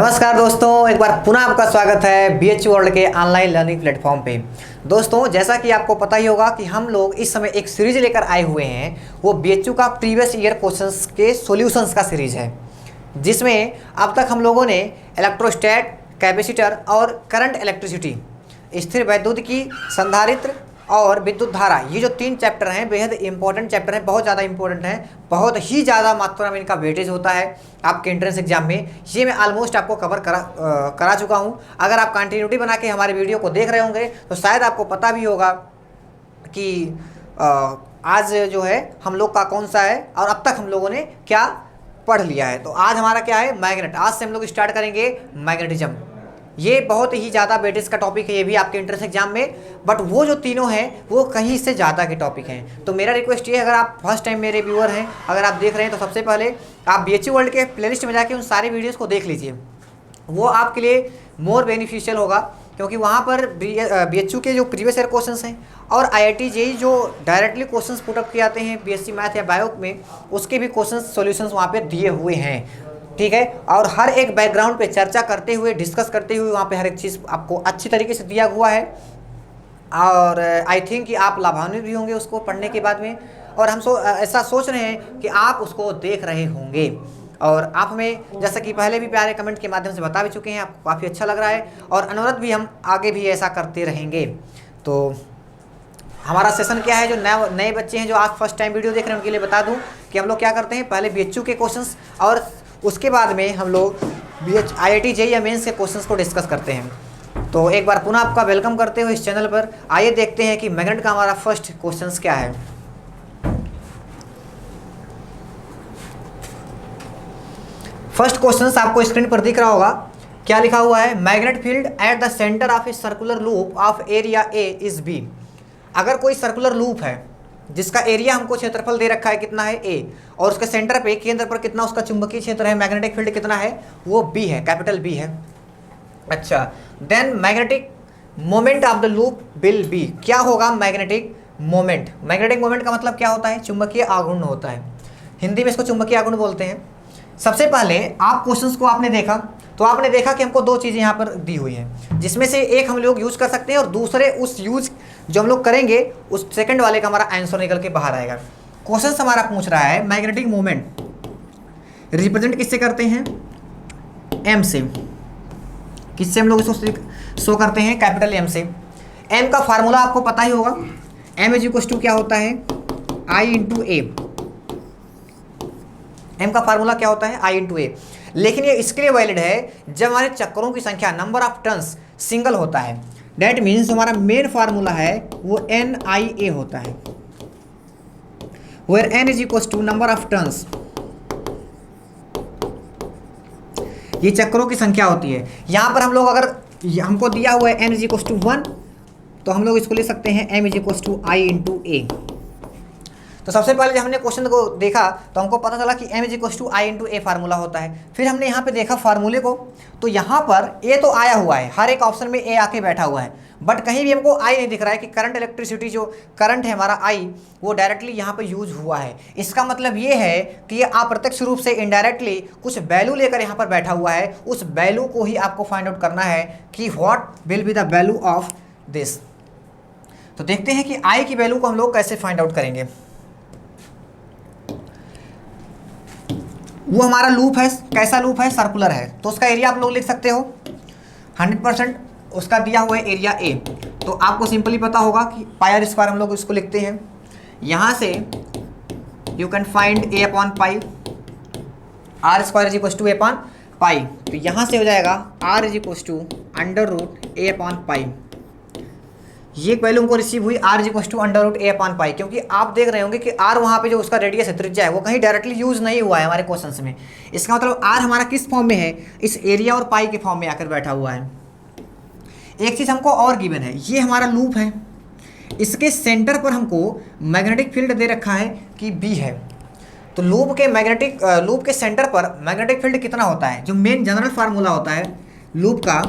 नमस्कार दोस्तों, एक बार पुनः आपका स्वागत है बीएचयू वर्ल्ड के ऑनलाइन लर्निंग प्लेटफॉर्म पे। दोस्तों, जैसा कि आपको पता ही होगा कि हम लोग इस समय एक सीरीज लेकर आए हुए हैं। वो बीएचयू का प्रीवियस ईयर क्वेश्चंस के सॉल्यूशंस का सीरीज है, जिसमें अब तक हम लोगों ने इलेक्ट्रोस्टैट, कैपेसिटर और करंट इलेक्ट्रिसिटी, स्थिर वैद्युतिकी, संधारित्र और विद्युत धारा, ये जो 3 चैप्टर हैं बेहद इंपॉर्टेंट चैप्टर हैं, बहुत ज़्यादा इंपॉर्टेंट हैं, बहुत ही ज़्यादा मात्रा में इनका वेटेज होता है आपके एंट्रेंस एग्जाम में। ये मैं ऑलमोस्ट आपको कवर करा चुका हूँ। अगर आप कंटिन्यूटी बना के हमारे वीडियो को देख रहे होंगे तो शायद आपको पता भी होगा कि आज जो है हम लोग का कौन सा है और अब तक हम लोगों ने क्या पढ़ लिया है। तो आज हमारा क्या है, मैग्नेट। आज से हम लोग स्टार्ट करेंगे मैग्नेटिज्म। ये बहुत ही ज़्यादा वेटेज का टॉपिक है, ये भी आपके एंट्रेंस एग्जाम में, बट वो जो तीनों हैं वो कहीं से ज़्यादा के टॉपिक हैं। तो मेरा रिक्वेस्ट ये है, अगर आप फर्स्ट टाइम मेरे व्यूअर हैं, अगर आप देख रहे हैं, तो सबसे पहले आप बीएचयू वर्ल्ड के प्लेलिस्ट में जाके उन सारे वीडियोज़ को देख लीजिए। वो आपके लिए मोर बेनिफिशियल होगा, क्योंकि वहाँ पर बीएचयू के जो प्रीवियस ईयर क्वेश्चंस हैं और आईआईटी जेईई जो डायरेक्टली क्वेश्चंस पुट अप किए जाते हैं बीएससी मैथ या बायो में, उसके भी क्वेश्चंस सॉल्यूशंस वहाँ पे दिए हुए हैं। ठीक है, और हर एक बैकग्राउंड पे चर्चा करते हुए, डिस्कस करते हुए वहाँ पे हर एक चीज़ आपको अच्छी तरीके से दिया हुआ है। और आई थिंक कि आप लाभान्वित भी होंगे उसको पढ़ने के बाद में, और हम ऐसा सोच रहे हैं कि आप उसको देख रहे होंगे। और आप हमें जैसा कि पहले भी प्यारे कमेंट के माध्यम से बता भी चुके हैं, आपको काफ़ी अच्छा लग रहा है, और अनुरोध भी हम आगे भी ऐसा करते रहेंगे। तो हमारा सेशन क्या है, जो नए बच्चे हैं जो आज फर्स्ट टाइम वीडियो देख रहे हैं उनके लिए बता दूं कि हम लोग क्या करते हैं, पहले बीएचयू के क्वेश्चंस और उसके बाद में हम लोग आईआईटी जेईई या मेंस के क्वेश्चंस को डिस्कस करते हैं। तो एक बार पुनः आपका वेलकम करते हुए इस चैनल पर आइए देखते हैं कि मैग्नेट का हमारा फर्स्ट क्वेश्चंस क्या है। फर्स्ट क्वेश्चंस आपको स्क्रीन पर दिख रहा होगा, क्या लिखा हुआ है, magnet field at the centre of a circular loop of area A is B. अगर कोई सर्कुलर लूप है जिसका एरिया हमको क्षेत्रफल दे रखा है कितना है ए, और उसके सेंटर पे केंद्र पर कितना उसका चुंबकीय क्षेत्र है, मैग्नेटिक फील्ड कितना है, वो बी है, कैपिटल बी है। अच्छा, then magnetic moment of the loop will be. क्या होगा मैग्नेटिक मोमेंट? मैग्नेटिक मोमेंट का मतलब क्या होता है, चुंबकीय आघूर्ण होता है, हिंदी में इसको चुंबकीय आघूर्ण बोलते हैं। सबसे पहले आप क्वेश्चंस को आपने देखा तो आपने देखा कि हमको 2 चीज़ें यहाँ पर दी हुई हैं, जिसमें से एक हम लोग यूज कर सकते हैं और दूसरे उस यूज जो हम लोग करेंगे उस सेकंड वाले का हमारा आंसर निकल के बाहर आएगा। क्वेश्चन हमारा पूछ रहा है मैग्नेटिक मोमेंट रिप्रेजेंट किससे करते हैं, एम से। किससे हम लोग इसको शो करते हैं, कैपिटल एम से। एम का फार्मूला आपको पता ही होगा, एम इज इक्वल टू क्या होता है, आई इंटू ए। एम का फार्मूला क्या होता है, आई इंटू ए। लेकिन ये इसके लिए वैलिड है जब हमारे चक्करों की संख्या, नंबर ऑफ टर्न्स सिंगल होता है। डेट मीन्स हमारा मेन फार्मूला है वो एन आई ए होता है, where N is equal to number of turns, ये चक्रों की संख्या होती है। यहां पर हम लोग अगर हमको दिया हुआ है एन इज इक्वल टू 1, तो हम लोग इसको ले सकते हैं M is equal to I into A. तो सबसे पहले जब हमने क्वेश्चन को देखा तो हमको पता चला कि m is equal to I into A formula होता है। फिर हमने यहाँ पे देखा फार्मूले को, तो यहाँ पर a तो आया हुआ है, हर एक ऑप्शन में a आके बैठा हुआ है, बट कहीं भी हमको i नहीं दिख रहा है कि करंट इलेक्ट्रिसिटी जो करंट है हमारा i, वो डायरेक्टली यहाँ पे यूज हुआ है। इसका मतलब ये है कि ये अप्रत्यक्ष रूप से इनडायरेक्टली कुछ वैल्यू लेकर यहाँ पर बैठा हुआ है। उस वैल्यू को ही आपको फाइंड आउट करना है कि what will be the value of this. तो देखते हैं कि i की वैल्यू को हम लोग कैसे फाइंड आउट करेंगे। वो हमारा लूप है, कैसा लूप है, सर्कुलर है, तो उसका एरिया आप लोग लिख सकते हो 100%, उसका दिया हुआ है एरिया ए। तो आपको सिंपली पता होगा कि पाई आर स्क्वायर हम लोग इसको लिखते हैं। यहाँ से you can find A upon pi, R square is equal to A upon pi. तो यहाँ से हो जाएगा R is equal to under root A upon pi. ये एक वैल्यू हमको रिसीव हुई, R is equal to under root A upon pi, क्योंकि आप देख रहे होंगे कि आर वहाँ पे जो उसका रेडियस है, त्रिज्या है, वो कहीं डायरेक्टली यूज नहीं हुआ है हमारे क्वेश्चंस में। इसका मतलब आर हमारा किस फॉर्म में है, इस एरिया और पाई के फॉर्म में आकर बैठा हुआ है। एक चीज़ हमको और गिवन है, ये हमारा लूप है, इसके सेंटर पर हमको मैग्नेटिक फील्ड दे रखा है कि बी है। तो लूप के सेंटर पर मैग्नेटिक फील्ड कितना होता है, जो मेन जनरल फार्मूला होता है लूप का,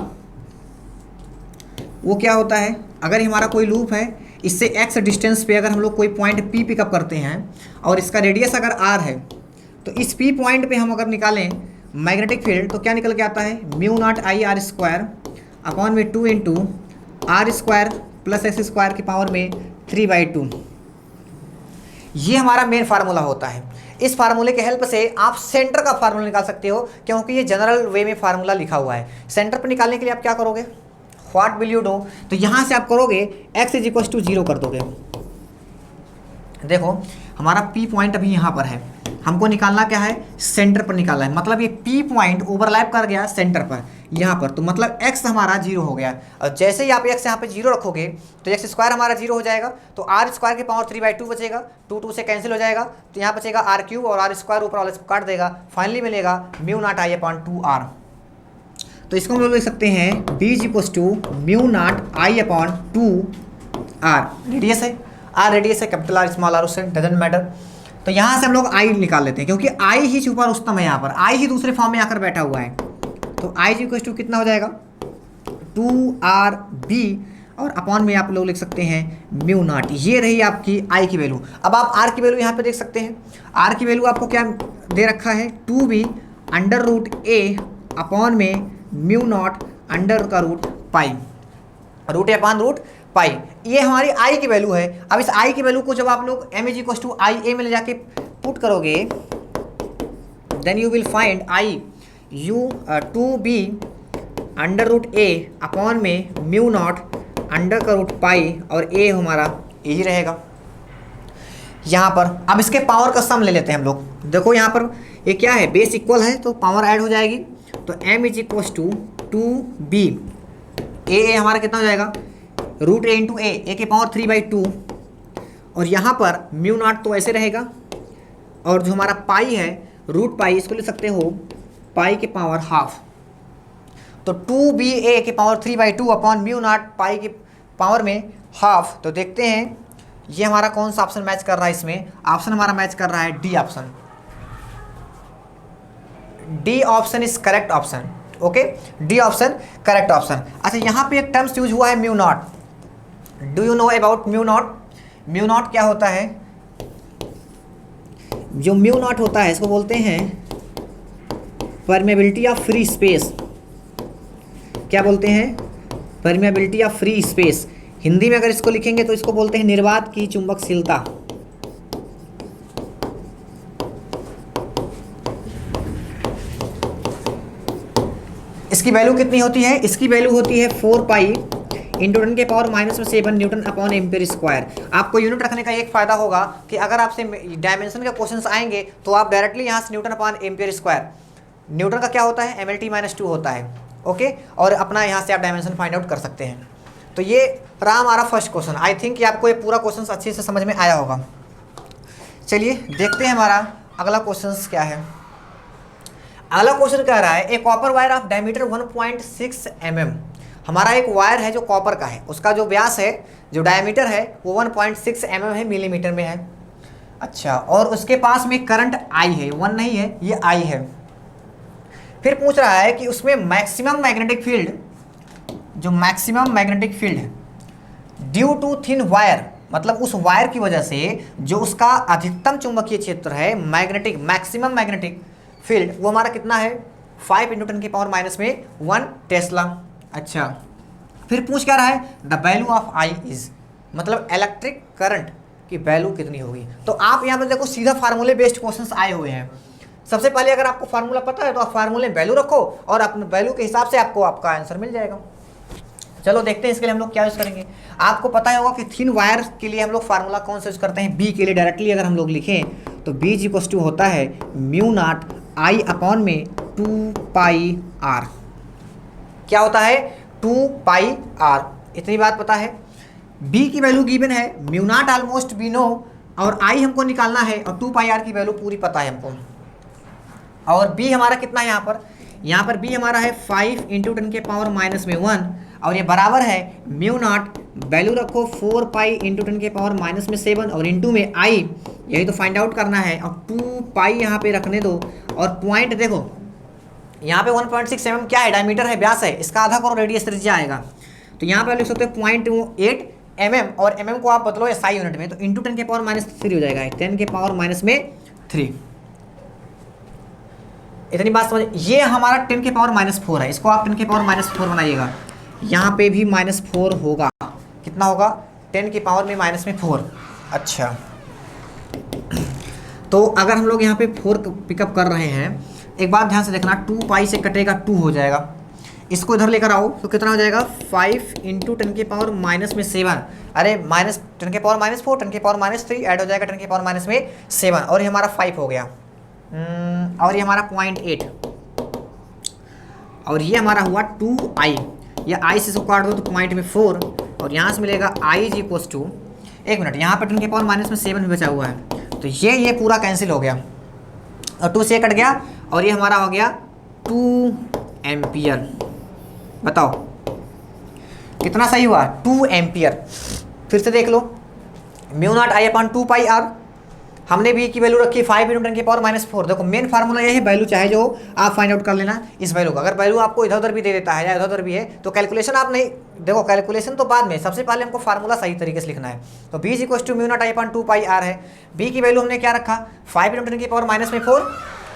वो क्या होता है, अगर हमारा कोई लूप है, इससे x डिस्टेंस पे अगर हम लोग कोई पॉइंट P पिकअप करते हैं और इसका रेडियस अगर r है, तो इस P पॉइंट पे हम अगर निकालें मैग्नेटिक फील्ड, तो क्या निकल के आता है mu naught I R square upon में 2 into R square plus X square की पावर में 3/2। ये हमारा मेन फार्मूला होता है। इस फार्मूले के हेल्प से आप सेंटर का फार्मूला निकाल सकते हो, क्योंकि ये जनरल वे में फार्मूला लिखा हुआ है। सेंटर पर निकालने के लिए आप क्या करोगे, व्हाट विल यू डू, तो यहाँ से आप करोगे x इज इक्वल टू 0 कर दोगे। देखो हमारा P पॉइंट अभी यहाँ पर है, हमको निकालना क्या है, सेंटर पर निकालना है। मतलब ये P पॉइंट ओवरलैप कर गया सेंटर पर यहाँ पर, तो मतलब x हमारा 0 हो गया। और जैसे ही आप x यहाँ पे 0 रखोगे तो x स्क्वायर हमारा 0 हो जाएगा, तो आर स्क्वायर की पावर 3/2 बचेगा, 2 से कैंसिल हो जाएगा, तो यहाँ बचेगा आर क्यूब और आर स्क्वायर ऊपर वाले को काट देगा, फाइनली मिलेगा mu naught I upon 2r। तो इसको हम लोग लिख सकते हैं b is equal to mu naught I upon 2r। Radius है, r रेडियस है, कैपिटल R स्मॉल r उससे डजेंट मैटर। तो यहाँ से हम लोग i निकाल लेते हैं, क्योंकि i ही छुपा रुस्तम है, यहाँ पर i ही दूसरे फॉर्म में आकर बैठा हुआ है। तो i इज इक्वल टू कितना हो जाएगा 2rb, और अपॉन में आप लोग लिख सकते हैं म्यू नॉट। ये रही आपकी i की वैल्यू। अब आप r की वैल्यू यहाँ पे देख सकते हैं, r की वैल्यू आपको क्या दे रखा है 2b under root a upon में म्यू नॉट अंडर का root pi, root upon root pi. ये हमारी i की वैल्यू है। अब इस i की वैल्यू को जब आप लोग m is equal to I A में ले जाके पुट करोगे, then you will find i u 2b under root a upon में म्यू नॉट अंडर का रूट पाई, और a हमारा a ही रहेगा यहाँ पर। अब इसके पावर का सम ले लेते हैं हम लोग। देखो यहाँ पर ये क्या है, बेस इक्वल है तो पावर ऐड हो जाएगी, तो m is equal to 2b, a हमारा कितना हो जाएगा रूट a इंटू ए की पावर 3/2, और यहाँ पर म्यू नॉट तो ऐसे रहेगा, और जो हमारा पाई है रूट पाई, इसको लिख सकते हो पाई के पावर हाफ। तो 2ba की पावर 3/2 अपॉन म्यू नॉट पाई की पावर में हाफ। तो देखते हैं ये हमारा कौन सा ऑप्शन मैच कर रहा है। इसमें ऑप्शन हमारा मैच कर रहा है D option. D option is correct option. Okay, D option correct option. अच्छा, यहाँ पे एक टर्म्स यूज हुआ है mu not. Do you know about mu naught? Mu naught क्या होता है? जो म्यू नॉट होता है इसको बोलते हैं परमेबिलिटी ऑफ फ्री स्पेस। क्या बोलते हैं? Permeability of free space. Hindi में अगर इसको लिखेंगे तो इसको बोलते हैं निर्वात की चुंबकशीलता। इसकी वैल्यू कितनी होती है? इसकी वैल्यू होती है 4 पाई इंटू 10 के power -7 Newton upon ampere square. आपको यूनिट रखने का एक फायदा होगा कि अगर आपसे डायमेंशन के क्वेश्चंस आएंगे तो आप डायरेक्टली यहाँ से Newton upon ampere square, Newton का क्या होता है MLT-2 होता है। ओके, और अपना यहाँ से आप डायमेंशन फाइंड आउट कर सकते हैं। तो ये रहा हमारा फर्स्ट क्वेश्चन। आई थिंक कि आपको ये पूरा क्वेश्चन अच्छे से समझ में आया होगा। चलिए देखते हैं हमारा अगला क्वेश्चन क्या है। अगला क्वेश्चन कह रहा है a copper wire of diameter 1.6 mm। हमारा एक वायर है जो कॉपर का है, उसका जो व्यास है, जो डायमीटर है वो 1.6 mm है, मिलीमीटर में है। अच्छा, और उसके पास में करंट I है, 1 नहीं है, ये I है। फिर पूछ रहा है कि उसमें मैक्सिमम मैग्नेटिक फील्ड, जो मैक्सिमम मैग्नेटिक फील्ड है ड्यू टू थिन वायर, मतलब उस वायर की वजह से जो उसका अधिकतम चुंबकीय क्षेत्र है, मैग्नेटिक मैक्सिमम मैग्नेटिक फील्ड, वो हमारा कितना है 5 × 10 की पावर -1 टेस्ला। अच्छा, फिर पूछ क्या रहा है the value of I is, मतलब इलेक्ट्रिक करंट की वैल्यू कितनी होगी। तो आप यहाँ पर देखो सीधा फार्मूले बेस्ड क्वेश्चंस आए हुए हैं। सबसे पहले अगर आपको फार्मूला पता है तो आप फार्मूले में वैल्यू रखो और अपने वैल्यू के हिसाब से आपको आपका आंसर मिल जाएगा। चलो देखते हैं इसके लिए हम लोग क्या यूज़ करेंगे। आपको पता ही होगा कि थिन वायर के लिए हम लोग फार्मूला कौन सा यूज़ करते हैं। बी के लिए डायरेक्टली अगर हम लोग लिखें तो बी इज इक्वल टू होता है म्यू नॉट I अपॉन में 2 पाई R। क्या होता है 2 पाई R, इतनी बात पता है। B की वैल्यू गिवन है, mu naught almost we know, और I हमको निकालना है, और 2 पाई R की वैल्यू पूरी पता है हमको। और B हमारा कितना है यहाँ पर B हमारा है 5 × 10 के पावर -1, और ये बराबर है म्यू नॉट, वैल्यू रखो 4 पाई × 10 के पावर -7 और इंटू में I, यही तो फाइंड आउट करना है। और 2 पाई यहाँ पे रखने दो, और पॉइंट देखो यहाँ पे 1.6 mm क्या है, डायमीटर है, व्यास है, इसका आधा करो रेडियस त्रिज्या आएगा। तो यहाँ पे आप लिख सकते हो 0.8 mm, और mm को आप बदलो SI यूनिट में, तो इंटू 10 के पावर -3 हो जाएगा, 10 के पावर -3। इतनी बात समझ। ये हमारा 10 के पावर -4 है, इसको आप 10 के पावर -4 बनाइएगा। यहाँ पे भी -4 होगा, कितना होगा 10 की पावर में -4। अच्छा, तो अगर हम लोग यहाँ पे 4 पिकअप कर रहे हैं, एक बात ध्यान से देखना, 2 पाई से कटेगा 2 हो जाएगा, इसको इधर लेकर आओ तो कितना हो जाएगा 5 × 10 के पावर -7। अरे -10 के पावर -4, 10 के पावर -3 ऐड हो जाएगा 10 के पावर -7, और ये हमारा 5 हो गया। और ये हमारा 0.8, और ये हमारा हुआ 2i। ये i से इसको काट दो तो पॉइंट में 4, और यहाँ से मिलेगा i इज इक्वल्स टू, एक मिनट, यहाँ पर 10 के पावर -7 भी बचा हुआ है, तो ये पूरा कैंसिल हो गया, और 2 से कट गया, और ये हमारा हो गया 2 एम्पियर। बताओ कितना सही हुआ, 2 एम्पियर। फिर से देख लो, μ0I/2πr, हमने b की वैल्यू रखी 5 × 10 के पावर -4। देखो मेन फार्मूला ये है, वैल्यू चाहे जो आप फाइंड आउट कर लेना इस वैल्यू का। अगर वैल्यू आपको इधर उधर भी दे देता है या इधर उधर भी है तो कैलकुलेशन आप नहीं, देखो कैलकुलेशन तो बाद में, सबसे पहले हमको फार्मूला सही तरीके से लिखना है। तो b = μ0I/2πr है, b की वैल्यू हमने क्या रखा 5 × 10 के पावर -4।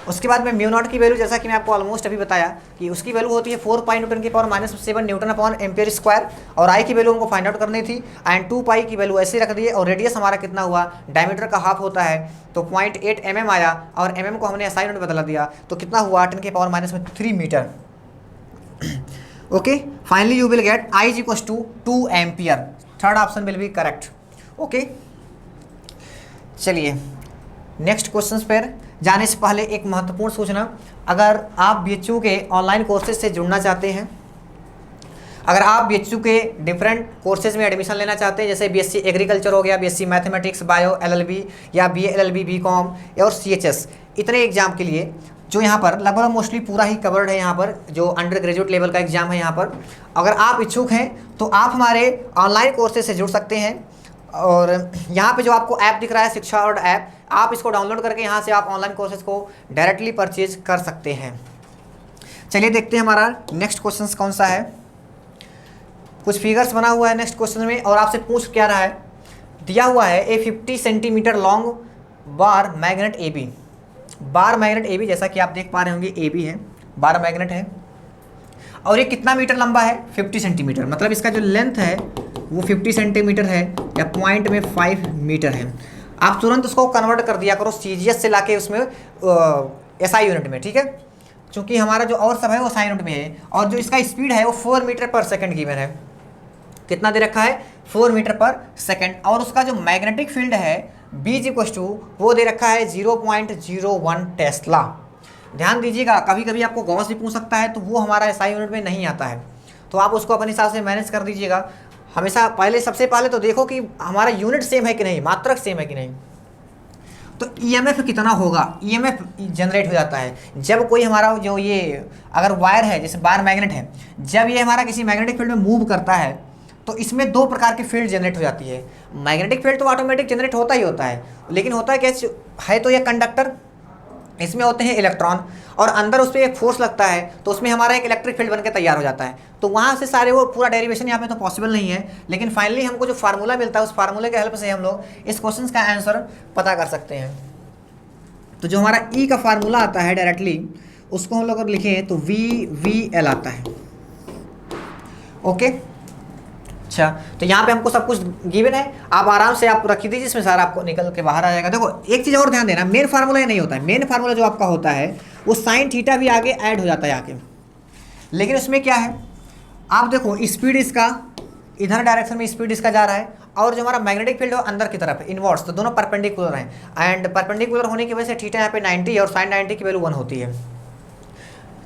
उसके बाद में μ0 की वैल्यू, जैसा कि मैं आपको ऑलमोस्ट अभी बताया कि उसकी वैल्यू होती है 4 पाई × 10 के पावर -7 Nm/2, और i की वैल्यू हमको फाइंड आउट करनी थी, एंड 2 पाई की वैल्यू ऐसे रख दी है, और रेडियस हमारा कितना हुआ, डायमीटर का हाफ होता है तो 0.8 mm आया, और mm को हमने SI यूनिट बदला दिया तो कितना हुआ 10 के power -3 metre. Okay, finally you will get i = 2 ampere. Third option will be correct. Okay, चलिए नेक्स्ट क्वेश्चन पर जाने से पहले एक महत्वपूर्ण सूचना, अगर आप BHU के ऑनलाइन कोर्सेज से जुड़ना चाहते हैं, अगर आप BHU के डिफरेंट कोर्सेज में एडमिशन लेना चाहते हैं, जैसे BSc एग्रीकल्चर हो गया, BSc मैथमेटिक्स, बायो, LLB या BA LLB BCom और CHS, इतने एग्जाम के लिए जो यहाँ पर लगभग मोस्टली पूरा ही कवर्ड है, यहाँ पर जो अंडर ग्रेजुएट लेवल का एग्जाम है, यहाँ पर अगर आप इच्छुक हैं तो आप हमारे ऑनलाइन कोर्सेज से जुड़ सकते हैं। और यहाँ पे जो आपको ऐप दिख रहा है शिक्षा वर्ल्ड ऐप, आप इसको डाउनलोड करके यहाँ से आप ऑनलाइन कोर्सेज को डायरेक्टली परचेज कर सकते हैं। चलिए देखते हैं हमारा नेक्स्ट क्वेश्चन कौन सा है। कुछ फिगर्स बना हुआ है नेक्स्ट क्वेश्चन में, और आपसे पूछ क्या रहा है, दिया हुआ है ए 50 centimetre long bar magnet AB। Bar magnet AB जैसा कि आप देख पा रहे होंगे AB है, बार मैग्नेट है, और ये कितना मीटर लंबा है 50 सेंटीमीटर, मतलब इसका जो लेंथ है वो 50 सेंटीमीटर है, या पॉइंट में 5 मीटर है। आप तुरंत उसको कन्वर्ट कर दिया करो CGS से लाके उसमें SI यूनिट में, ठीक है, क्योंकि हमारा जो और सब है वो SI यूनिट में है, और जो इसका स्पीड है वो 4 मीटर/सेकंड गिवन है। कितना दे रखा है 4 मीटर/सेकंड, और उसका जो मैग्नेटिक फील्ड है B = वो दे रखा है 0.01 टेस्ला। ध्यान दीजिएगा, कभी कभी आपको गॉस भी पूछ सकता है, तो वो हमारा SI यूनिट में नहीं आता है, तो आप उसको अपने हिसाब से मैनेज कर दीजिएगा। हमेशा सबसे पहले तो देखो कि हमारा यूनिट सेम है कि नहीं, मात्रक सेम है कि नहीं। तो EMF कितना होगा, EMF जनरेट हो जाता है जब कोई हमारा जो ये अगर वायर है, जैसे बार मैग्नेट है, जब ये हमारा किसी मैग्नेटिक फील्ड में मूव करता है तो इसमें 2 प्रकार की फील्ड जनरेट हो जाती है। मैग्नेटिक फील्ड तो ऑटोमेटिक जनरेट होता ही होता है, लेकिन होता है क्या है, तो ये कंडक्टर, इसमें होते हैं इलेक्ट्रॉन, और अंदर उस पर एक फोर्स लगता है तो उसमें हमारा एक इलेक्ट्रिक फील्ड बनकर तैयार हो जाता है। तो वहाँ से सारे वो पूरा डेरिवेशन यहाँ पे तो पॉसिबल नहीं है, लेकिन फाइनली हमको जो फार्मूला मिलता है उस फार्मूले के हेल्प से हम लोग इस क्वेश्चन का आंसर पता कर सकते हैं। तो जो हमारा E का फार्मूला आता है डायरेक्टली, उसको हम लोग लिखें तो VL आता है। ओके, अच्छा, तो यहाँ पे हमको सब कुछ गिवन है, आप आराम से आप रखी दीजिए, इसमें सारा आपको निकल के बाहर आ जाएगा। देखो एक चीज़ और ध्यान देना, मेन फार्मूला ये नहीं होता है, मेन फार्मूला जो आपका होता है वो साइन थीटा भी आगे ऐड हो जाता है आगे, लेकिन उसमें क्या है, आप देखो स्पीड इसका इधर डायरेक्शन में स्पीड इसका जा रहा है, और जो हमारा मैग्नेटिक फील्ड है अंदर की तरफ है इनवर्स, तो दोनों परपेंडिकुलर हैं, एंड परपेंडिकुलर होने की वजह से थीटा यहाँ पे 90 और साइन 90 की वैल्यू 1 होती है।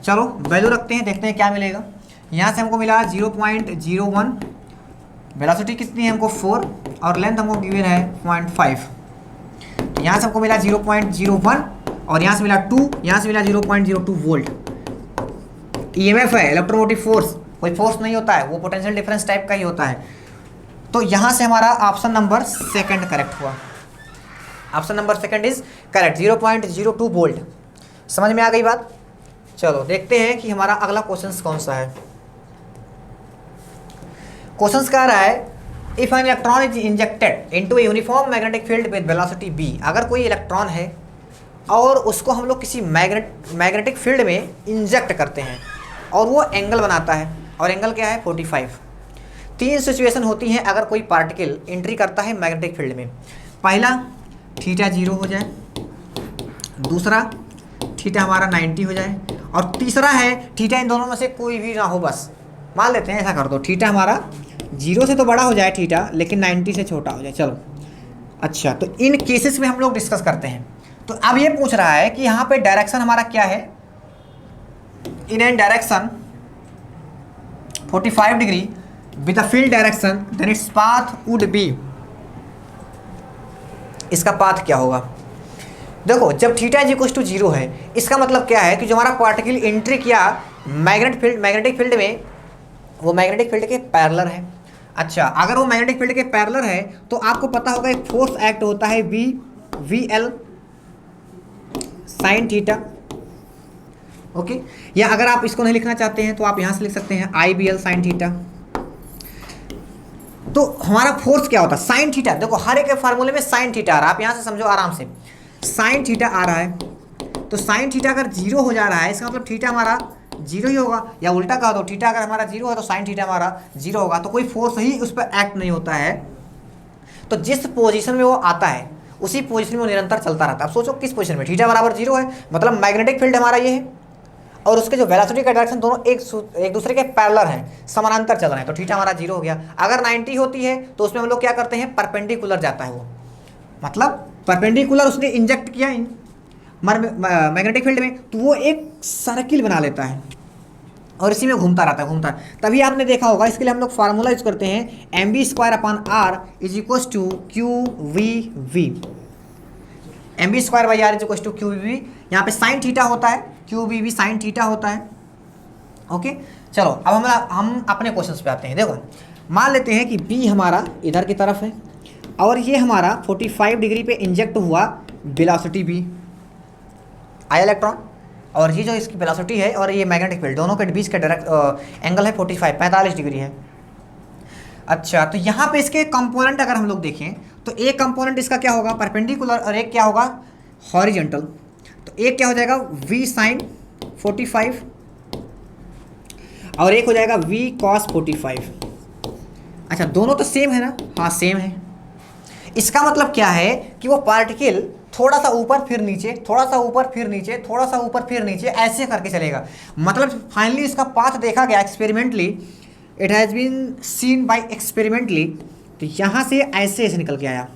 चलो वैल्यू रखते हैं, देखते हैं क्या मिलेगा। यहाँ से हमको मिला 0.01, वेलोसिटी कितनी है हमको 4, और लेंथ हमको गिवन है 0.5। तो यहाँ से हमको मिला 0.01, और यहाँ से मिला 2, यहाँ से मिला 0.02 वोल्ट। EMF है इलेक्ट्रोमोटिव फोर्स, कोई फोर्स नहीं होता है, वो पोटेंशियल डिफरेंस टाइप का ही होता है। तो यहाँ से हमारा ऑप्शन नंबर 2 करेक्ट हुआ। Option number 2 is correct, 0.02 volt. समझ में आ गई बात। चलो देखते हैं कि हमारा अगला क्वेश्चन कौन सा है। क्वेश्चन कह रहा है if an electron is injected into a uniform magnetic field with velocity b। अगर कोई इलेक्ट्रॉन है और उसको हम लोग किसी मैग्नेटिक फील्ड में इंजेक्ट करते हैं और वो एंगल बनाता है, और एंगल क्या है 45। 3 सिचुएशन होती हैं अगर कोई पार्टिकल एंट्री करता है मैग्नेटिक फील्ड में। पहला, थीटा 0 हो जाए, दूसरा थीटा हमारा 90 हो जाए, और तीसरा है थीटा इन दोनों में से कोई भी ना हो। बस मान लेते हैं, ऐसा कर दो, थीटा हमारा 0 से तो बड़ा हो जाए थीटा, लेकिन 90 से छोटा हो जाए। चलो अच्छा, तो इन केसेस में हम लोग डिस्कस करते हैं। तो अब ये पूछ रहा है कि यहाँ पे डायरेक्शन हमारा क्या है, in an direction 45 degree with the field direction, then its path would be, इसका पाथ क्या होगा। देखो जब थीटा इज इक्वल टू 0 है, इसका मतलब क्या है कि जो हमारा पार्टिकल एंट्री किया मैग्नेटिक फील्ड में, वो मैग्नेटिक फील्ड के पैरेलल है। अच्छा, अगर वो मैग्नेटिक फील्ड के पैरेलल है तो आपको पता होगा एक फोर्स एक्ट होता है V L sine theta. Okay, या अगर आप इसको नहीं लिखना चाहते हैं तो आप यहाँ से लिख सकते हैं आई बी एल साइन थीटा। तो हमारा फोर्स क्या होता है साइन थीटा। देखो हर एक फार्मूले में साइन थीटा आ रहा है, आप यहाँ से समझो आराम से, साइन थीटा आ रहा है। तो साइन थीटा अगर 0 हो जा रहा है, इसका मतलब थीटा हमारा 0 ही होगा, या उल्टा कह दो, थीटा अगर हमारा 0 है तो साइन थीटा हमारा 0 होगा। तो कोई फोर्स ही उस पर एक्ट नहीं होता है। तो जिस पोजीशन में वो आता है उसी पोजीशन में वो निरंतर चलता रहता है। अब सोचो किस पोजीशन में, थीटा बराबर 0 है, मतलब मैग्नेटिक फील्ड हमारा ये है, और उसके जो वेलोसिटी का डायरेक्शन दोनों एक दूसरे के पैरेलल हैं, समानांतर चल रहे हैं। तो थीटा हमारा 0 हो गया। अगर 90 होती है तो उसमें हम लोग क्या करते हैं, परपेंडिकुलर जाता है वो, मतलब परपेंडिकुलर उसने इंजेक्ट किया इन मैग्नेटिक फील्ड में, तो वो एक सर्किल बना लेता है और इसी में घूमता रहता है। तभी आपने देखा होगा, इसके लिए हम लोग फार्मूला यूज करते हैं mv²/r is equal to QVV। mv²/r is equal to QVV। यहाँ पे साइन थीटा होता है, QVV साइन थीटा होता है। ओके, चलो अब हम अपने क्वेश्चंस पे आते हैं। देखो मान लेते हैं कि B हमारा इधर की तरफ है और ये हमारा 45 डिग्री पे इंजेक्ट हुआ वेलोसिटी B आया इलेक्ट्रॉन, और ये जो इसकी वेलोसिटी है और ये मैग्नेटिक फील्ड, दोनों के बीच का डायरेक्ट एंगल है 45 डिग्री है। अच्छा, तो यहाँ पे इसके कंपोनेंट अगर हम लोग देखें तो एक कंपोनेंट इसका क्या होगा परपेंडिकुलर, और एक क्या होगा हॉरिजॉन्टल। तो एक क्या हो जाएगा V साइन 45 और एक हो जाएगा V cos 45। अच्छा, दोनों तो सेम है ना, हाँ सेम है। इसका मतलब क्या है कि वो पार्टिकल थोड़ा सा ऊपर फिर नीचे, थोड़ा सा ऊपर फिर नीचे, थोड़ा सा ऊपर फिर नीचे, ऐसे करके चलेगा। मतलब फाइनली इसका पाथ देखा गया experimentally, it has been seen by experimentally. तो यहाँ से ऐसे ऐसे निकल के आया,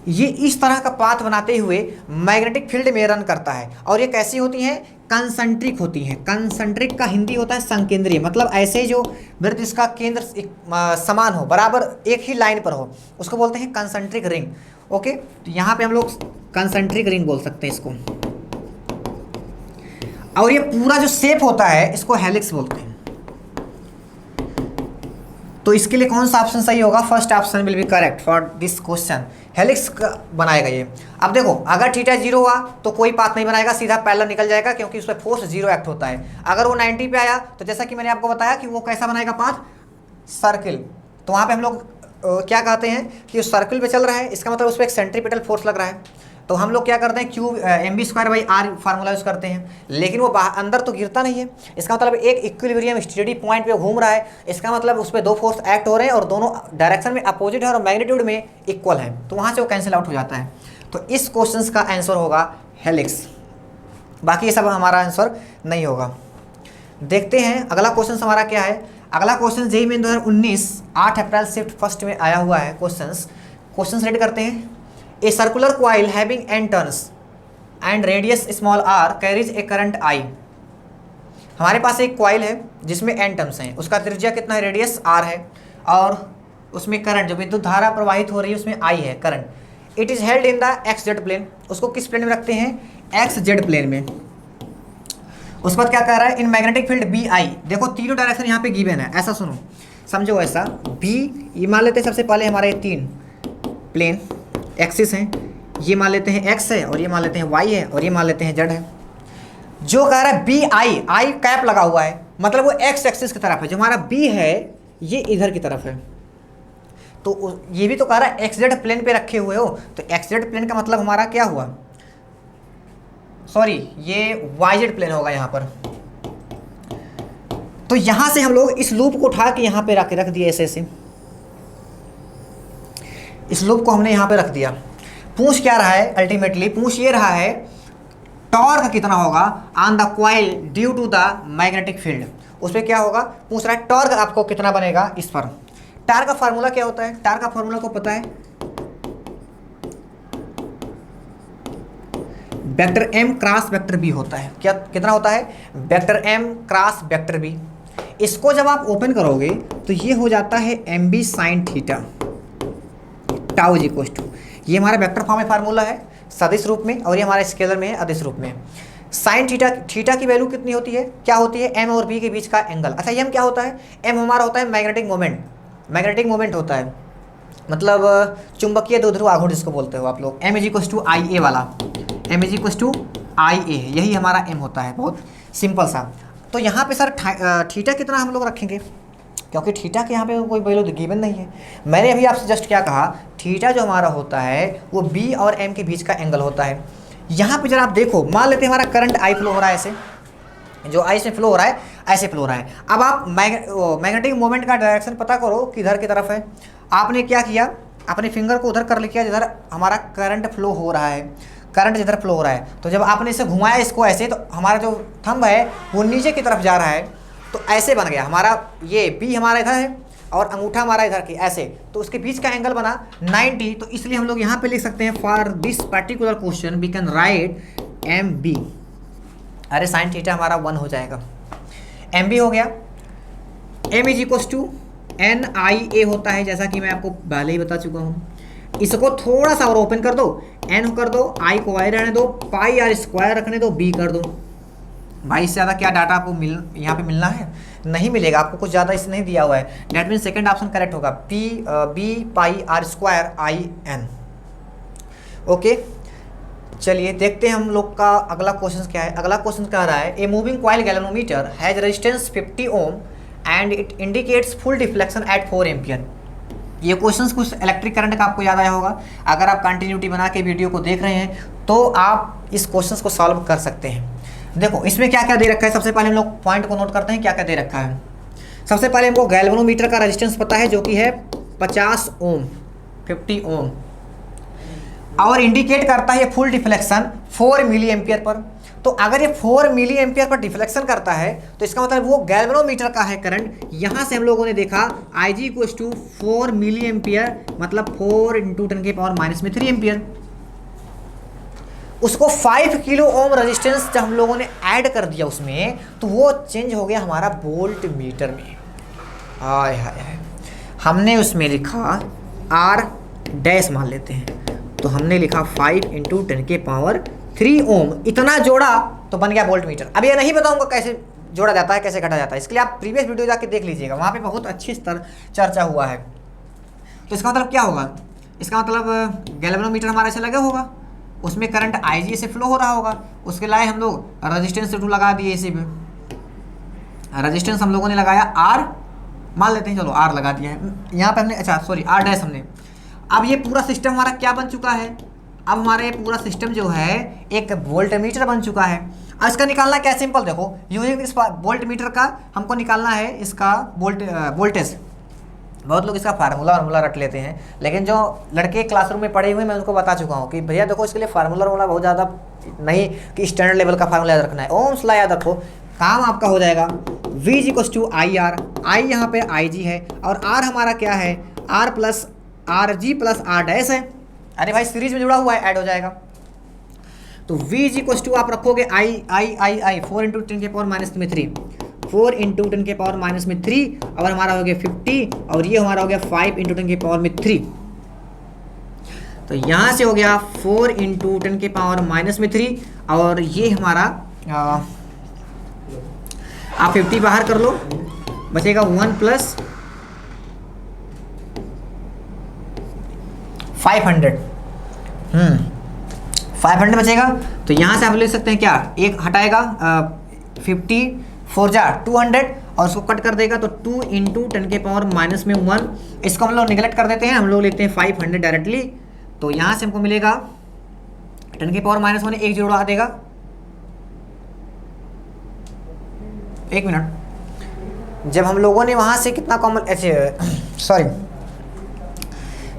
ये इस तरह का पाथ बनाते हुए मैग्नेटिक फील्ड में रन करता है। और ये कैसी होती हैं, कंसंट्रिक होती हैं। कंसंट्रिक का हिंदी होता है संकेंद्रीय, मतलब ऐसे जो वृत्त जिसका केंद्र समान हो, बराबर एक ही लाइन पर हो, उसको बोलते हैं कंसंट्रिक रिंग। ओके, तो यहाँ पे हम लोग कंसंट्रिक रिंग बोल सकते हैं इसको। और ये पूरा जो शेप होता है इसको हेलिक्स बोलते हैं। तो इसके लिए कौन सा ऑप्शन सही होगा, first option will be correct for this question, helix बनाएगा ये। अब देखो अगर थीटा 0 हुआ तो कोई पाथ नहीं बनाएगा, सीधा पैरेलल निकल जाएगा, क्योंकि उस पर फोर्स 0 एक्ट होता है। अगर वो 90 पे आया तो जैसा कि मैंने आपको बताया कि वो कैसा बनाएगा पाथ, सर्किल। तो वहाँ पे हम लोग क्या कहते हैं कि उस सर्किल पे चल रहा है, इसका मतलब उस पर एक सेंट्रीपिटल फोर्स लग रहा है। तो हम लोग क्या करते हैं mv²/r फार्मूला यूज़ करते हैं, लेकिन वो अंदर तो गिरता नहीं है। इसका मतलब एक इक्विलिब्रियम स्टेडी पॉइंट पे घूम रहा है, इसका मतलब उस पर दो फोर्स एक्ट हो रहे हैं और दोनों डायरेक्शन में अपोजिट है और मैग्नीट्यूड में इक्वल है, तो वहाँ से वो कैंसिल आउट हो जाता है। तो इस क्वेश्चन का आंसर होगा हेलिक्स, बाकी ये सब हमारा आंसर नहीं होगा। देखते हैं अगला क्वेश्चन हमारा क्या है। अगला क्वेश्चन जेईई मेन 2019 8 अप्रैल शिफ्ट फर्स्ट में आया हुआ है। क्वेश्चन रीड करते हैं। A circular coil having n turns and radius small r carries a current I। हमारे पास एक कॉइल है जिसमें n टर्न्स हैं, उसका त्रिज्या कितना है, रेडियस r है, और उसमें करंट जो विद्युत धारा प्रवाहित हो रही है उसमें I है current. It is held in the XZ plane, उसको किस प्लेन में रखते हैं, XZ प्लेन में। उसके बाद क्या कह रहा है, इन मैग्नेटिक फील्ड BI। देखो तीनों डायरेक्शन यहाँ पे गिवन है, ऐसा सुनो समझो, ऐसा B ये मान लेते हैं सबसे पहले हमारे 3 प्लेन एक्सिस हैं, ये मान लेते हैं x है और ये मान लेते हैं y है और ये मान लेते हैं z है। जो कह रहा है BI कैप लगा हुआ है, मतलब वो x एक्सिस की तरफ है, जो हमारा B है ये इधर की तरफ है। तो ये भी तो कह रहा है एक्स जेड प्लेन पे रखे हुए हो, तो एक्स जेड प्लेन का मतलब हमारा क्या हुआ, सॉरी ये वाई जेड प्लेन होगा यहाँ पर। तो यहाँ से हम लोग इस लूप को उठा के यहाँ पे रख दिया ऐसे ऐसे, इस लूप को हमने यहाँ पे रख दिया। पूछ क्या रहा है अल्टीमेटली, पूछ ये रहा है टॉर्क कितना होगा on the coil due to the magnetic field. उस पर क्या होगा, पूछ रहा है टॉर्क आपको कितना बनेगा इस पर। टॉर्क का फार्मूला क्या होता है, टॉर्क का फार्मूला को पता है, vector M cross vector B होता है। क्या कितना होता है, vector M cross vector B. इसको जब आप ओपन करोगे तो ये हो जाता है M B sine theta tau is equal to, ये हमारा वेक्टर फॉर्म में फार्मूला है सदिश रूप में, और ये हमारा स्केलर में है अदिश रूप में। साइन थीटा, थीटा की वैल्यू कितनी होती है, क्या होती है, एम और बी के बीच का एंगल। अच्छा एम क्या होता है, एम हमारा होता है मैग्नेटिक मोमेंट, मैग्नेटिक मोमेंट होता है, मतलब चुंबकीय द्विध्रुव आघूर्ण जिसको बोलते हो आप लोग। M is equal to I ए वाला, M is equal to I ए, यही हमारा एम होता है, बहुत सिंपल सा। तो यहाँ पे सर थीटा कितना हम लोग रखेंगे, क्योंकि थीटा के यहाँ पे कोई वैल्यू गिवन नहीं है। मैंने अभी आपसे जस्ट क्या कहा, थीटा जो हमारा होता है वो बी और एम के बीच का एंगल होता है। यहाँ पे जरा आप देखो, मान लेते हैं हमारा करंट आई फ्लो हो रहा है ऐसे, जो आई से फ्लो हो रहा है ऐसे फ्लो हो रहा है। अब आप मैग्नेटिक मोमेंट का डायरेक्शन पता करो किधर की तरफ है। आपने क्या किया, अपने फिंगर को उधर कर लिया जिधर हमारा करंट फ्लो हो रहा है, करंट जिधर फ्लो हो रहा है। तो जब आपने इसे घुमाया इसको ऐसे, तो हमारा जो थंब है वो नीचे की तरफ जा रहा है, तो ऐसे बन गया हमारा, ये बी हमारा इधर है और अंगूठा हमारा इधर की ऐसे, तो उसके बीच का एंगल बना 90। तो इसलिए हम लोग यहाँ पे लिख सकते हैं for this particular question we can write M B. अरे साइन थीटा हमारा 1 हो जाएगा, एम बी हो गया। M is equal to N I A होता है, जैसा कि मैं आपको पहले ही बता चुका हूँ। इसको थोड़ा सा और ओपन कर दो, एन कर दो, आई को आई रहने दो, पाई आर स्क्वायर रखने दो, बी कर दो। भाई इससे ज़्यादा क्या डाटा आपको यहाँ पे मिलना है, नहीं मिलेगा आपको, कुछ ज़्यादा इससे नहीं दिया हुआ है। That mean second option correct होगा, B pi R square I N. Okay चलिए देखते हैं हम लोग का अगला क्वेश्चन क्या है। अगला क्वेश्चन कह रहा है a moving coil galvanometer has resistance 50 ohm and it indicates full deflection at 4 ampere. ये क्वेश्चंस कुछ इलेक्ट्रिक करंट का आपको याद आया होगा। अगर आप कंटिन्यूटी बना के वीडियो को देख रहे हैं तो आप इस क्वेश्चंस को सॉल्व कर सकते हैं। देखो इसमें क्या क्या दे रखा है, सबसे पहले हम लोग पॉइंट को नोट करते हैं क्या क्या दे रखा है। सबसे पहले हमको गैल्वेनोमीटर का रेजिस्टेंस पता है जो कि है 50 ओम, 50 ओम, और इंडिकेट करता है full deflection 4 milli ampere per. तो अगर ये 4 मिली एम्पियर पर डिफ्लेक्शन करता है तो इसका मतलब वो गैल्वेनोमीटर का है करंट। यहाँ से हम लोगों ने देखा आई G equals to 4 milli ampere, मतलब 4 × 10⁻³ एम्पियर। उसको 5 किलो ओम रेजिस्टेंस जब हम लोगों ने ऐड कर दिया उसमें, तो वो चेंज हो गया हमारा वोल्ट मीटर में। हाय हाय हाय, हमने उसमें लिखा आर डैश मान लेते हैं, तो हमने लिखा 5 × 10⁻³ ओम, इतना जोड़ा तो बन गया वोल्ट मीटर। अब ये नहीं बताऊंगा कैसे जोड़ा जाता है, कैसे घटा जाता है, इसके लिए आप प्रीवियस वीडियो जाके देख लीजिएगा, वहाँ पे बहुत अच्छी चर्चा हुआ है। तो इसका मतलब क्या होगा, इसका मतलब गैल्वेनोमीटर हमारा ऐसे लगा होगा, उसमें करंट आई से फ्लो हो रहा होगा, उसके लाए हम लोग रेजिस्टेंस टू लगा दिए, इसी में रेजिस्टेंस हम लोगों ने लगाया आर मान लेते हैं, चलो आर लगा दिया है यहाँ पे हमने, अच्छा सॉरी आर डैश हमने। अब ये पूरा सिस्टम हमारा क्या बन चुका है, अब हमारा ये पूरा सिस्टम जो है एक वोल्ट मीटर बन चुका है। अब इसका निकालना क्या, सिंपल देखो, यूजिंग इस वोल्ट मीटर का हमको निकालना है इसका वोल्टेज। बहुत लोग इसका फार्मूला रट लेते हैं, लेकिन जो लड़के क्लासरूम में पढ़े हुए मैं उनको बता चुका हूँ कि भैया देखो इसके लिए फार्मूला बहुत ज़्यादा नहीं कि स्टैंडर्ड लेवल का फार्मूला याद रखना है, ओम्स लॉ याद रखो, काम आपका हो जाएगा। V = IR, आई यहाँ पे IG है और R हमारा क्या है, R + RG + R डैश है। अरे भाई सीरीज में जुड़ा हुआ है, ऐड हो जाएगा। तो V = आप रखोगे I 4 × 10⁻³ 4 × 10⁻³ और हमारा हो गया 50 और ये हमारा हो गया 5 × 10⁻³। तो यहाँ से हो गया 4 × 10⁻³ और ये हमारा आप 50 बाहर कर लो, बचेगा 1 + 500 500 बचेगा। तो यहाँ से आप लिख सकते हैं क्या, एक हटाएगा 50 4 जा 200 और उसको कट कर देगा तो 2 इंटू 10 के पावर माइनस में 1, इसको हम लोग निगलेक्ट कर देते हैं, हम लोग लिखते हैं 500 डायरेक्टली। तो यहाँ से हमको मिलेगा 10 के पावर माइनस 1 एक जीरो उड़ा देगा, एक मिनट, जब हम लोगों ने वहाँ से कितना कॉमन सॉरी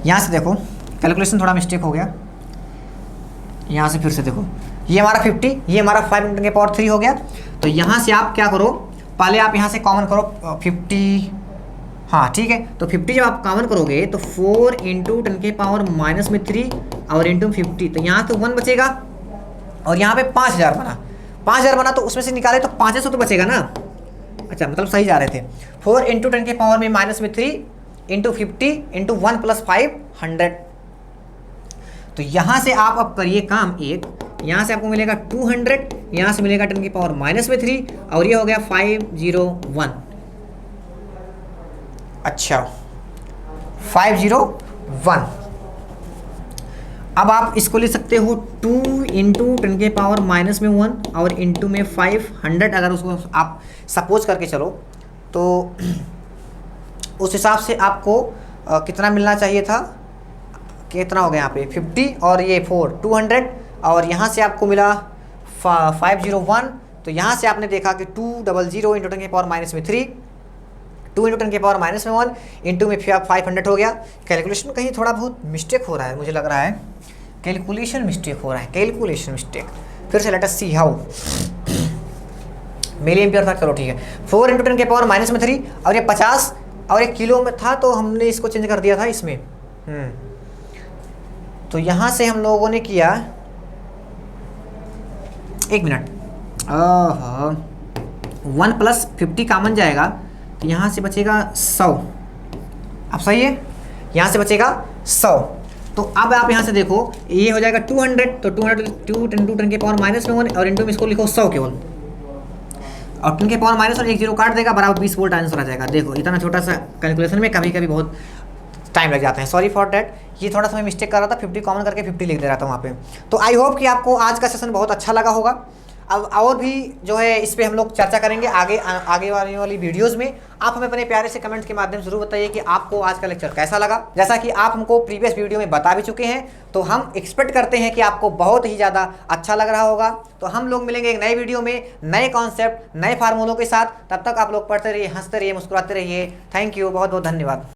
यहाँ से देखो कैलकुलेशन थोड़ा मिस्टेक हो गया, यहाँ से फिर से देखो, ये हमारा 50, ये हमारा 5 इंटू 10 के पावर 3 हो गया। तो यहाँ से आप क्या करो, पहले आप यहाँ से कॉमन करो 50, हाँ ठीक है। तो 50 जब आप कॉमन करोगे तो 4 इंटू 10 के पावर माइनस में 3 और इंटू 50, तो यहाँ तो 1 बचेगा और यहाँ पे 5000 बना, 5000 बना तो उसमें से निकाले तो 500 तो बचेगा ना। अच्छा मतलब सही जा रहे थे। 4 इंटू 10 के पावर में माइनस में 3 इंटू 50 इंटू 1 प्लस 500। तो यहाँ से आप अब करिए काम एक, यहाँ से आपको मिलेगा 200, यहाँ से मिलेगा 10 की पावर माइनस में 3 और ये हो गया 501। अच्छा 501। अब आप इसको ले सकते हो 2 इंटू 10 के पावर माइनस में 1 और इंटू में 500, अगर उसको आप सपोज करके चलो तो उस हिसाब से आपको कितना मिलना चाहिए था, कितना हो गया यहाँ पे 50 और ये 4 200 और यहाँ से आपको मिला 501। तो यहाँ से आपने देखा कि 200 इंटू 10 के पावर माइनस में 3, 2 इंटू 10 के पावर माइनस में 1 इंटू में 500 हो गया। कैलकुलेशन कहीं थोड़ा बहुत मिस्टेक हो रहा है, मुझे लग रहा है कैलकुलेशन मिस्टेक हो रहा है, कैलकुलेशन मिस्टेक। फिर से let us see how, milli ampere था, चलो ठीक है। 4 इंटू 10 के पावर माइनस में 3 और ये 50 और एक किलो में था तो हमने इसको चेंज कर दिया था इसमें। तो यहाँ से हम लोगों ने किया, एक मिनट, 1 प्लस 50 कॉमन जाएगा तो यहाँ से बचेगा 100। अब सही है, यहाँ से बचेगा 100। तो अब आप यहाँ से देखो ये हो जाएगा 200, तो 2 इंटू 10 के पावर माइनस में 1 और इंटू में इसको लिखो 100 केवल, और 10 के पावर माइनस और एक जीरो काट देगा, बराबर 20 वोल्ट आंसर आ जाएगा। देखो इतना छोटा सा कैलकुलेशन में कभी कभी बहुत टाइम लग जाते हैं, सॉरी फॉर डैट। ये थोड़ा सा मैं मिस्टेक कर रहा था, 50 कॉमन करके 50 लिख दे रहा था वहाँ पे। तो आई होप कि आपको आज का सेशन बहुत अच्छा लगा होगा। अब और भी जो है इस पे हम लोग चर्चा करेंगे आगे वाली वीडियोस में। आप हमें अपने प्यारे से कमेंट के माध्यम से जरूर बताइए कि आपको आज का लेक्चर कैसा लगा। जैसा कि आप हमको प्रीवियस वीडियो में बता भी चुके हैं, तो हम एक्सपेक्ट करते हैं कि आपको बहुत ही ज़्यादा अच्छा लग रहा होगा। तो हम लोग मिलेंगे एक नए वीडियो में नए कॉन्सेप्ट, नए फार्मूलों के साथ। तब तक आप लोग पढ़ते रहिए, हंसते रहिए, मुस्कुराते रहिए। थैंक यू, बहुत बहुत धन्यवाद।